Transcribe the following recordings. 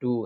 2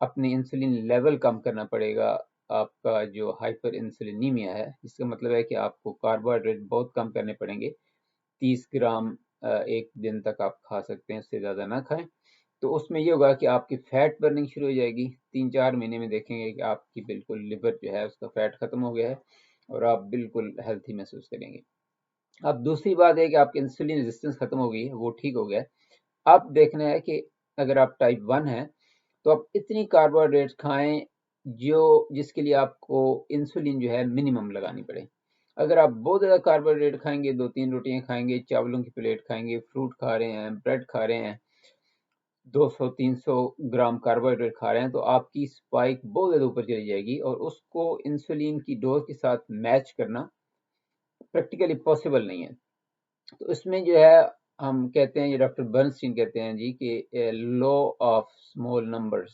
اپنی insulin level کم کرنا پڑے گا. آپ کا جو ہائپر انسولینیمیا ہے، اس کا مطلب ہے کہ آپ کو کاربوہائیڈریٹ بہت کم کرنے پڑیں گے. 30 گرام ایک دن تک آپ کھا سکتے ہیں، اس سے زیادہ نہ کھائیں. تو اس میں یہ ہوگا کہ آپ کی فیٹ برننگ شروع ہو جائے گی. 3-4 مہینے میں دیکھیں گے کہ آپ کی بالکل لیور جو ہے اس کا فیٹ ختم ہو گیا ہے اور آپ بالکل ہیلتھی محسوس کریں گے. اب دوسری بات ہے کہ آپ کی انسولین ریزسٹنس ختم ہو گئی ہے، وہ ٹھیک ہو گیا ہے. اب دیکھنا ہے کہ اگر آپ ٹائپ 1 ہیں تو آپ اتنی کاربوہائیڈریٹ کھائیں جس کے لیے آپ کو انسولین جو ہے منیمم لگانی پڑے. اگر آپ بہت زیادہ کاربوہائیڈریٹ کھائیں گے، 2-3 روٹیاں کھائیں گے، چاولوں کی پلیٹ کھائیں گے، فروٹ کھا رہے ہیں، بریڈ کھا رہے ہیں، 200-300 گرام کاربوہائیڈریٹ کھا رہے ہیں، تو آپ کی اسپائک بہت زیادہ اوپر چلی جائے گی اور اس کو انسولین کی ڈوز کے ساتھ میچ کرنا پریکٹیکلی پاسبل نہیں ہے. تو اس میں جو ہے ہم کہتے ہیں، یہ ڈاکٹر برنسٹین کہتے ہیں جی کہ لا آف اسمال نمبرز،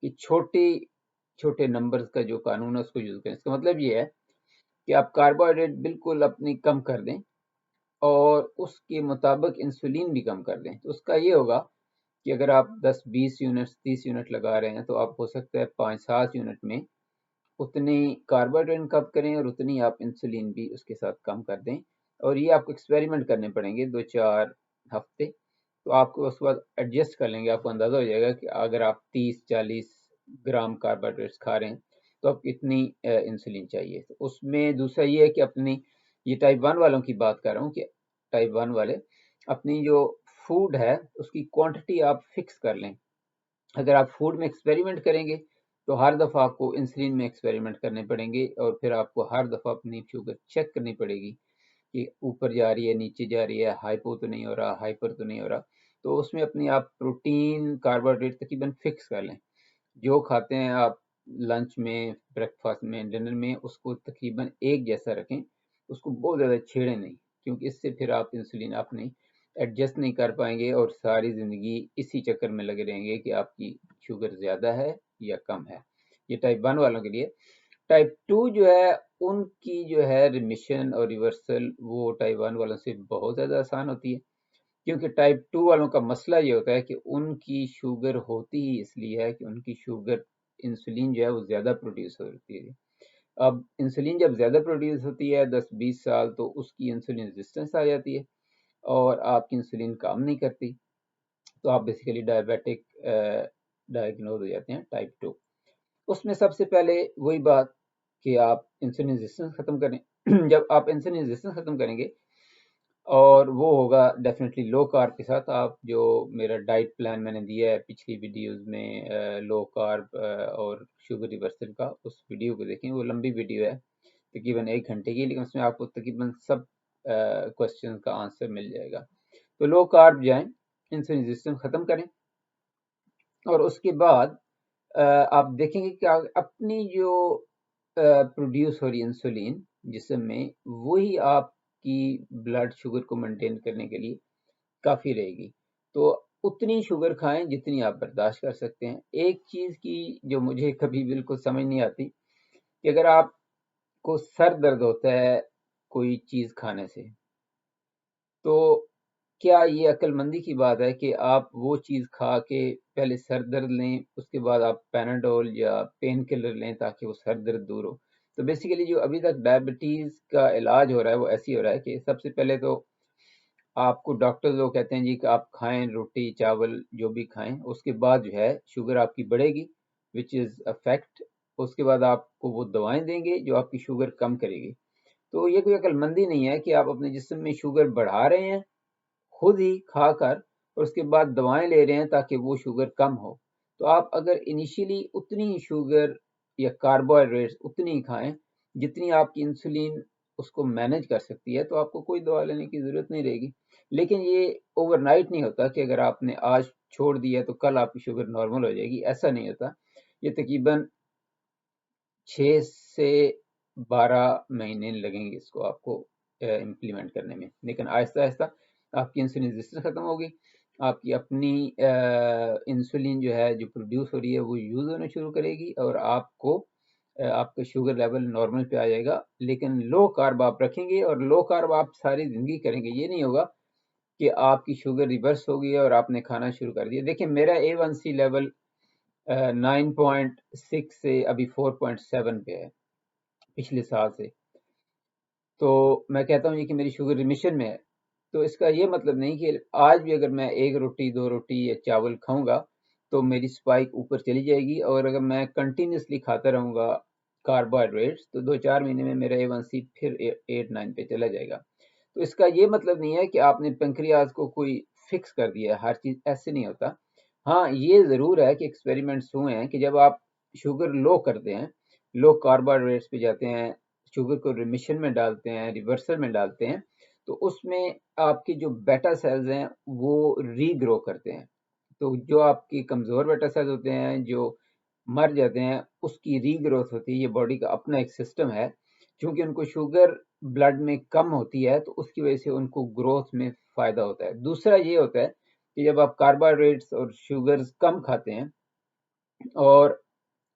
کہ چھوٹے نمبرز کا جو قانون ہے اس کو یوز کریں. اس کا مطلب یہ ہے کہ آپ کاربوہائیڈریٹ بالکل اپنی کم کر دیں اور اس کے مطابق انسولین بھی کم کر دیں. تو اس کا یہ ہوگا کہ اگر آپ 10-20 یونٹ 30 یونٹ لگا رہے ہیں تو آپ ہو سکتا ہے 5-7 یونٹ میں اتنی کاربوہائیڈریٹ کم کریں اور اتنی آپ انسولین بھی اس کے ساتھ کم کر دیں. اور یہ آپ کو ایکسپیریمنٹ کرنے پڑیں گے 2-4 ہفتے. تو آپ کو اس کے بعد ایڈجسٹ کر لیں گے، آپ کو اندازہ ہو جائے گا کہ اگر آپ 30-40 گرام کاربوہائیڈریٹس کھا رہے ہیں تو آپ کتنی انسولین چاہیے. تو اس میں دوسرا یہ ہے کہ اپنی، یہ ٹائپ 1 والوں کی بات کر رہا ہوں، کہ ٹائپ 1 والے اپنی جو فوڈ ہے اس کی کوانٹٹی آپ فکس کر لیں. اگر آپ فوڈ میں ایکسپیریمنٹ کریں گے تو ہر دفعہ آپ کو انسولین میں ایکسپیریمنٹ کرنے پڑیں گے اور پھر آپ کو ہر دفعہ اپنی شوگر چیک کرنی پڑے گی کہ اوپر جا رہی ہے، نیچے جا رہی ہے، ہائپو تو نہیں ہو رہا، ہائپر تو نہیں ہو رہا. تو اس میں اپنی آپ پروٹین کاربوہائیڈریٹ تقریباً فکس کر لیں. جو کھاتے ہیں آپ لنچ میں، بریک فاسٹ میں، ڈنر میں، اس کو تقریباً ایک جیسا رکھیں. اس کو بہت زیادہ چھیڑیں نہیں، کیونکہ اس سے پھر آپ انسولین اپنی ایڈجسٹ نہیں کر پائیں گے اور ساری زندگی اسی چکر میں لگے رہیں گے کہ آپ کی شوگر زیادہ ہے یا کم ہے. یہ ٹائپ 1 والوں کے لیے. ٹائپ 2 جو ہے ان کی جو ہے ریمیشن اور ریورسل وہ ٹائپ 1 والوں سے بہت زیادہ آسان ہوتی ہے، کیونکہ ٹائپ 2 والوں کا مسئلہ یہ ہوتا ہے کہ ان کی شوگر ہوتی ہی اس لیے ہے کہ ان کی شوگر انسولین جو ہے وہ زیادہ پروڈیوس ہوتی ہے. اب انسولین جب زیادہ پروڈیوس ہوتی ہے 10-20 سال، تو اس کی انسولین ریزسٹنس آ جاتی ہے اور آپ کی انسولین کام نہیں کرتی، تو آپ بیسیکلی ڈائبیٹک ڈائگنوز ہو جاتے ہیں ٹائپ 2. اس میں سب سے پہلے وہی بات کہ آپ انسولین ریزسٹنس ختم کریں. جب آپ انسولین ریزسٹنس ختم کریں گے، اور وہ ہوگا ڈیفینیٹلی لو کارب کے ساتھ. آپ جو میرا ڈائٹ پلان میں نے دیا ہے پچھلی ویڈیوز میں، لو کارب اور شوگر ریورسل کا، اس ویڈیو کو دیکھیں. وہ لمبی ویڈیو ہے تقریباً 1 گھنٹے کی، لیکن اس میں آپ کو تقریباً سب کوشچن کا آنسر مل جائے گا. تو لو کارب جائیں، انسولین ریزسٹنس ختم کریں، اور اس کے بعد آپ دیکھیں گے کہ اپنی جو پروڈیوس ہو رہی انسولین جسم میں، وہی آپ کی بلڈ شوگر کو مینٹین کرنے کے لیے کافی رہے گی. تو اتنی شوگر کھائیں جتنی آپ برداشت کر سکتے ہیں. ایک چیز کی جو مجھے کبھی بالکل سمجھ نہیں آتی کہ اگر آپ کو سر درد ہوتا ہے کوئی چیز کھانے سے، تو کیا یہ عقل مندی کی بات ہے کہ آپ وہ چیز کھا کے پہلے سر درد لیں، اس کے بعد آپ پیناڈول یا پین کلر لیں تاکہ وہ سر درد دور ہو؟ تو بیسیکلی جو ابھی تک ڈائبٹیز کا علاج ہو رہا ہے وہ ایسی ہو رہا ہے کہ سب سے پہلے تو آپ کو ڈاکٹر لوگ کہتے ہیں جی کہ آپ کھائیں روٹی چاول جو بھی کھائیں، اس کے بعد جو ہے شوگر آپ کی بڑھے گی وچ از اے فیکٹ. اس کے بعد آپ کو وہ دوائیں دیں گے جو آپ کی شوگر کم کرے گی. تو یہ کوئی عقل مندی نہیں ہے کہ آپ اپنے جسم میں شوگر بڑھا رہے ہیں خود ہی کھا کر، اور اس کے بعد دوائیں لے رہے ہیں تاکہ وہ شوگر کم ہو. تو آپ اگر انیشیلی اتنی شوگر یا کاربوہائیڈریٹس اتنی ہی کھائیں جتنی آپ کی انسولین اس کو مینج کر سکتی ہے، تو آپ کو کوئی دوا لینے کی ضرورت نہیں رہے گی. لیکن یہ اوور نائٹ نہیں ہوتا کہ اگر آپ نے آج چھوڑ دیا تو کل آپ کی شوگر نارمل ہو جائے گی، ایسا نہیں ہوتا. یہ تقریباً 6 سے 12 مہینے لگیں گے اس کو آپ کو امپلیمنٹ کرنے میں. لیکن آہستہ آہستہ آپ کی انسولین ریزسٹنس ختم ہوگی، آپ کی اپنی انسولین جو ہے جو پروڈیوس ہو رہی ہے وہ یوز ہونا شروع کرے گی، اور آپ کو آپ کا شوگر لیول نارمل پہ آ جائے گا. لیکن لو کارب آپ رکھیں گے، اور لو کارب آپ ساری زندگی کریں گے. یہ نہیں ہوگا کہ آپ کی شوگر ریورس ہوگی اور آپ نے کھانا شروع کر دیا. دیکھیں میرا A1C لیول 9.6 سے ابھی 4.7 پہ ہے پچھلے سال سے. تو میں کہتا ہوں یہ کہ میری شوگر ریمیشن میں ہے. تو اس کا یہ مطلب نہیں کہ آج بھی اگر میں ایک روٹی 2 روٹی یا چاول کھاؤں گا تو میری سپائک اوپر چلی جائے گی، اور اگر میں کنٹینیوسلی کھاتا رہوں گا کاربوہائیڈریٹس تو 2-4 مہینے میں میرا A1C پھر 8-9 پہ چلا جائے گا. تو اس کا یہ مطلب نہیں ہے کہ آپ نے پنکریاز کو کوئی فکس کر دیا ہے، ہر چیز ایسے نہیں ہوتا. ہاں یہ ضرور ہے کہ ایکسپیریمنٹس ہوئے ہیں کہ جب آپ شوگر لو کرتے ہیں، لو کاربوہائیڈریٹس پہ جاتے ہیں، شوگر کو ریمیشن میں ڈالتے ہیں، ریورسل میں ڈالتے ہیں، تو اس میں آپ کی جو بیٹا سیلز ہیں وہ ری گرو کرتے ہیں. تو جو آپ کی کمزور بیٹا سیلز ہوتے ہیں جو مر جاتے ہیں اس کی ری گروتھ ہوتی ہے. یہ باڈی کا اپنا ایک سسٹم ہے، چونکہ ان کو شوگر بلڈ میں کم ہوتی ہے تو اس کی وجہ سے ان کو گروتھ میں فائدہ ہوتا ہے. دوسرا یہ ہوتا ہے کہ جب آپ کاربوہائیڈریٹس اور شوگرز کم کھاتے ہیں اور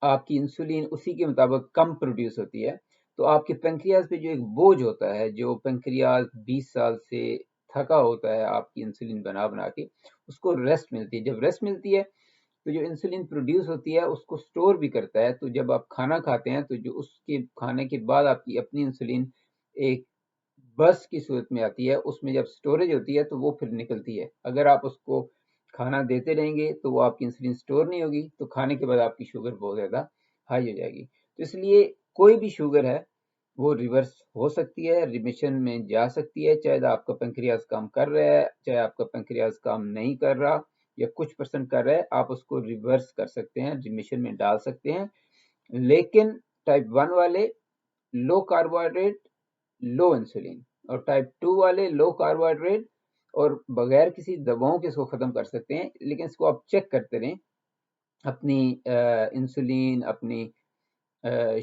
آپ کی انسولین اسی کے مطابق کم پروڈیوس ہوتی ہے تو آپ کے پینکریاز پہ جو ایک بوجھ ہوتا ہے، جو پینکریاز 20 سال سے تھکا ہوتا ہے آپ کی انسولین بنا بنا کے، اس کو ریسٹ ملتی ہے. جب ریسٹ ملتی ہے تو جو انسولین پروڈیوس ہوتی ہے اس کو سٹور بھی کرتا ہے. تو جب آپ کھانا کھاتے ہیں تو جو اس کے کھانے کے بعد آپ کی اپنی انسولین ایک برس کی صورت میں آتی ہے، اس میں جب سٹوریج ہوتی ہے تو وہ پھر نکلتی ہے. اگر آپ اس کو کھانا دیتے رہیں گے تو وہ آپ کی انسولین سٹور نہیں ہوگی، تو کھانے کے بعد آپ کی شوگر بہت زیادہ ہائی ہو جائے گی. تو اس لیے کوئی بھی شوگر ہے وہ ریورس ہو سکتی ہے، ریمیشن میں جا سکتی ہے، چاہے آپ کا پنکریاز کام کر رہا ہے، چاہے آپ کا پنکریاز کام نہیں کر رہا یا کچھ پرسنٹ کر رہا ہے، آپ اس کو ریورس کر سکتے ہیں، ریمیشن میں ڈال سکتے ہیں. لیکن ٹائپ 1 والے لو کاربوہائیڈریٹ لو انسولین، اور ٹائپ 2 والے لو کاربوہائیڈریٹ اور بغیر کسی دواؤں کے اس کو ختم کر سکتے ہیں. لیکن اس کو آپ چیک کرتے رہیں اپنی انسولین، اپنی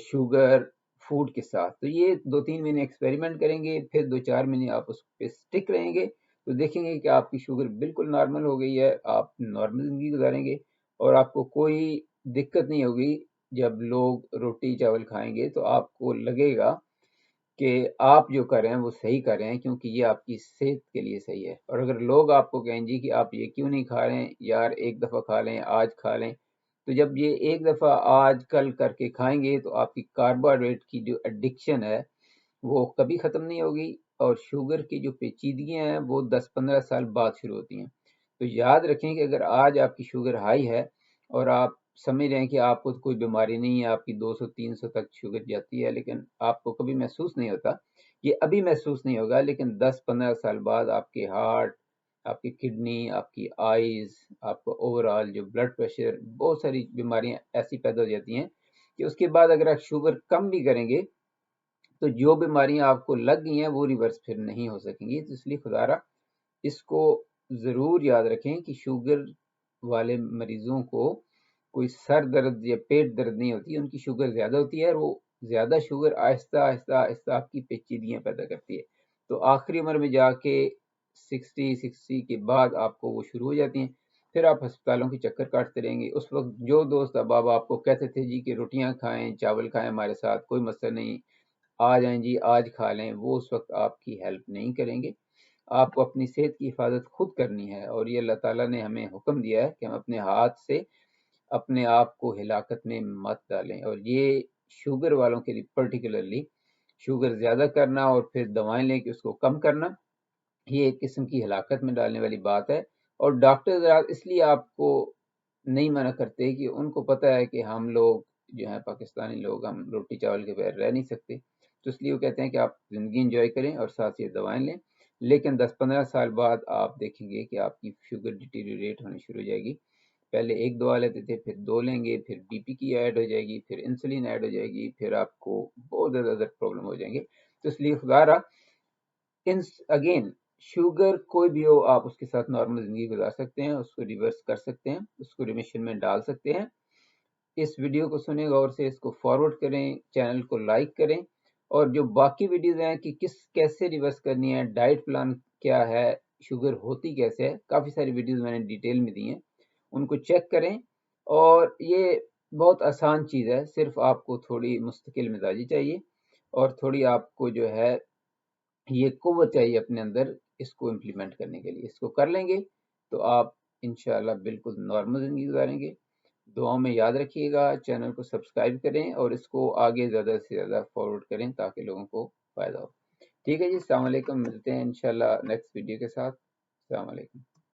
شوگر، فوڈ کے ساتھ. تو یہ 2-3 مہینے ایکسپیریمنٹ کریں گے، پھر 2-4 مہینے آپ اس پہ سٹک رہیں گے تو دیکھیں گے کہ آپ کی شوگر بالکل نارمل ہو گئی ہے، آپ نارمل زندگی گزاریں گے اور آپ کو کوئی دقت نہیں ہوگی. جب لوگ روٹی چاول کھائیں گے تو آپ کو لگے گا کہ آپ جو کر رہے ہیں وہ صحیح کر رہے ہیں، کیونکہ یہ آپ کی صحت کے لیے صحیح ہے. اور اگر لوگ آپ کو کہیں جی کہ آپ یہ کیوں نہیں کھا رہے ہیں، یار ایک دفعہ کھا لیں، آج کھا لیں، تو جب یہ ایک دفعہ آج کل کر کے کھائیں گے تو آپ کی کاربوہائیڈریٹ کی جو ایڈکشن ہے وہ کبھی ختم نہیں ہوگی، اور شوگر کی جو پیچیدگیاں ہیں وہ 10-15 سال بعد شروع ہوتی ہیں. تو یاد رکھیں کہ اگر آج آپ کی شوگر ہائی ہے اور آپ سمجھ رہے ہیں کہ آپ کو کوئی بیماری نہیں ہے، آپ کی 200-300 تک شوگر جاتی ہے لیکن آپ کو کبھی محسوس نہیں ہوتا، یہ ابھی محسوس نہیں ہوگا، لیکن 10-15 سال بعد آپ کے ہارٹ، آپ کی کڈنی، آپ کی آئیز، آپ کو اوور آل جو بلڈ پریشر، بہت ساری بیماریاں ایسی پیدا ہو جاتی ہیں کہ اس کے بعد اگر آپ شوگر کم بھی کریں گے تو جو بیماریاں آپ کو لگ گئی ہیں وہ ریورس پھر نہیں ہو سکیں گی. تو اس لیے خدا را اس کو ضرور یاد رکھیں کہ شوگر والے مریضوں کو کوئی سر درد یا پیٹ درد نہیں ہوتی، ان کی شوگر زیادہ ہوتی ہے، اور وہ زیادہ شوگر آہستہ آہستہ آہستہ آپ کی پیچیدگیاں پیدا کرتی ہے. تو آخری عمر میں جا کے 60 کے بعد آپ کو وہ شروع ہو جاتی ہیں، پھر آپ ہسپتالوں کے چکر کاٹتے رہیں گے. اس وقت جو دوست اب آپ کو کہتے تھے جی کہ روٹیاں کھائیں، چاول کھائیں ہمارے ساتھ، کوئی مسئلہ نہیں، آ جائیں جی آج کھا لیں، وہ اس وقت آپ کی ہیلپ نہیں کریں گے. آپ کو اپنی صحت کی حفاظت خود کرنی ہے، اور یہ اللہ تعالیٰ نے ہمیں حکم دیا ہے کہ ہم اپنے ہاتھ سے اپنے آپ کو ہلاکت میں مت ڈالیں. اور یہ شوگر والوں کے لیے پرٹیکولرلی شوگر زیادہ کرنا اور پھر دوائیں لے کے اس کو کم کرنا، یہ ایک قسم کی ہلاکت میں ڈالنے والی بات ہے. اور ڈاکٹر اس لیے آپ کو نہیں منع کرتے کہ ان کو پتہ ہے کہ ہم لوگ جو ہیں پاکستانی لوگ، ہم روٹی چاول کے بغیر رہ نہیں سکتے، تو اس لیے وہ کہتے ہیں کہ آپ زندگی انجوائے کریں اور ساتھ یہ دوائیں لیں. لیکن 10-15 سال بعد آپ دیکھیں گے کہ آپ کی شوگر ڈیٹیریٹ ہونی شروع ہو جائے گی. پہلے 1 دوا لیتے تھے، پھر 2 لیں گے، پھر بی پی کی ایڈ ہو جائے گی، پھر انسولین ایڈ ہو جائے گی، پھر آپ کو بہت زیادہ ادر پرابلم ہو جائیں گے. تو اس لیے خدا را اگین شوگر کوئی بھی ہو آپ اس کے ساتھ نارمل زندگی گزار سکتے ہیں، اس کو ریورس کر سکتے ہیں، اس کو ریمیشن میں ڈال سکتے ہیں. اس ویڈیو کو سنیں غور سے، اس کو فارورڈ کریں، چینل کو لائک کریں، اور جو باقی ویڈیوز ہیں کہ کیسے ریورس کرنی ہے، ڈائٹ پلان کیا ہے، شوگر ہوتی کیسے ہے، کافی ساری ویڈیوز میں نے ڈیٹیل میں دی ہیں، ان کو چیک کریں. اور یہ بہت آسان چیز ہے، صرف آپ کو تھوڑی مستقل مزاجی چاہیے اور تھوڑی آپ کو جو ہے یہ قوت چاہیے اپنے اندر اس کو امپلیمنٹ کرنے کے لیے. اس کو کر لیں گے تو آپ انشاءاللہ بالکل نارمل زندگی گزاریں گے. دعاؤں میں یاد رکھیے گا، چینل کو سبسکرائب کریں اور اس کو آگے زیادہ سے زیادہ فارورڈ کریں تاکہ لوگوں کو فائدہ ہو. ٹھیک ہے جی، السلام علیکم، ملتے ہیں انشاءاللہ نیکسٹ ویڈیو کے ساتھ. السلام علیکم.